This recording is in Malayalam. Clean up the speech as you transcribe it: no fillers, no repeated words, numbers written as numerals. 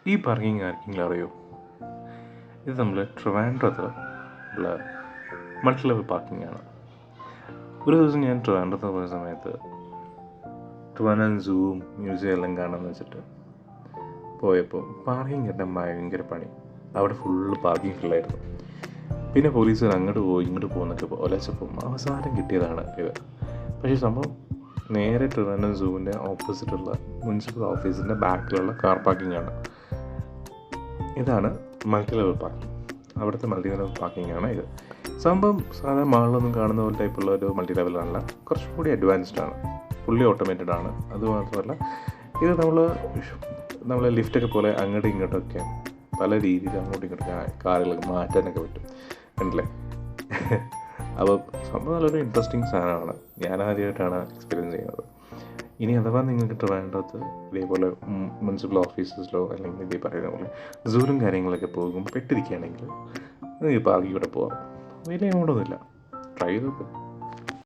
ഈ പാർക്കിംഗ് ആർക്കെങ്കിലും അറിയോ? ഇത് നമ്മൾ ട്രിവാൻഡ്രത്ത് ഉള്ള മൾട്ടി ലെവൽ പാർക്കിംഗ് ആണ്. ഒരു ദിവസം ഞാൻ ട്രിവാൻഡ്രത്ത് പോയ സമയത്ത് ട്രിവാൻഡ്രം സൂവും മ്യൂസിയം എല്ലാം കാണാമെന്ന് വെച്ചിട്ട് പോയപ്പോൾ പാർക്കിംഗ് കിട്ടാൻ ഭയങ്കര പണി. അവിടെ ഫുള്ള് പാർക്കിംഗ് ഫുള്ളായിരുന്നു. പിന്നെ പോലീസുകാർ അങ്ങോട്ട് പോകും ഇങ്ങോട്ട് പോകുന്നൊക്കെ ഒലച്ചപ്പം അവസാനം കിട്ടിയതാണ് ഇത്. പക്ഷേ സംഭവം നേരെ ട്രിവാൻഡ്രം സൂവിൻ്റെ ഓപ്പോസിറ്റുള്ള മുനിസിപ്പൽ ഓഫീസിൻ്റെ ബാക്കിലുള്ള കാർ പാർക്കിംഗ് ആണ്. ഇതാണ് മൾട്ടി ലെവൽ പാർക്കിംഗ്. അവിടുത്തെ മൾട്ടി ലെവൽ പാർക്കിംഗ് ആണ് ഇത്. സംഭവം സാധാരണ മാളിലൊന്നും കാണുന്ന പോലെ ടൈപ്പുള്ള ഒരു മൾട്ടി ലെവലല്ല, കുറച്ചും കൂടി അഡ്വാൻസ്ഡ് ആണ്, ഫുള്ളി ഓട്ടോമേറ്റഡ് ആണ്. അതുമാത്രമല്ല ഇത് നമ്മൾ ലിഫ്റ്റൊക്കെ പോലെ അങ്ങോട്ടും ഇങ്ങോട്ടൊക്കെ പല രീതിയിൽ അങ്ങോട്ടും ഇങ്ങോട്ടൊക്കെ കാറുകളൊക്കെ മാറ്റാനൊക്കെ പറ്റും, കണ്ടില്ലേ? അപ്പോൾ സംഭവം നല്ലൊരു ഇൻട്രസ്റ്റിംഗ് സാധനമാണ്. ഞാൻ ആദ്യമായിട്ടാണ് എക്സ്പീരിയൻസ് ചെയ്യുന്നത്. ഇനി അഥവാ നിങ്ങൾക്ക് ട്രിവാൻഡ്രത്ത് ഇതേപോലെ മുനിസിപ്പൽ ഓഫീസസിലോ അല്ലെങ്കിൽ ഇതേ പറയുന്ന പോലെ സൂലും കാര്യങ്ങളൊക്കെ പോകുമ്പോൾ പെട്ടിരിക്കുകയാണെങ്കിൽ നിങ്ങൾക്ക് പാർക്കിംഗ് ഇവിടെ പോകാം. വലിയ എമൗണ്ടൊന്നുമില്ല. ട്രൈ ചെയ്ത് നോക്ക്.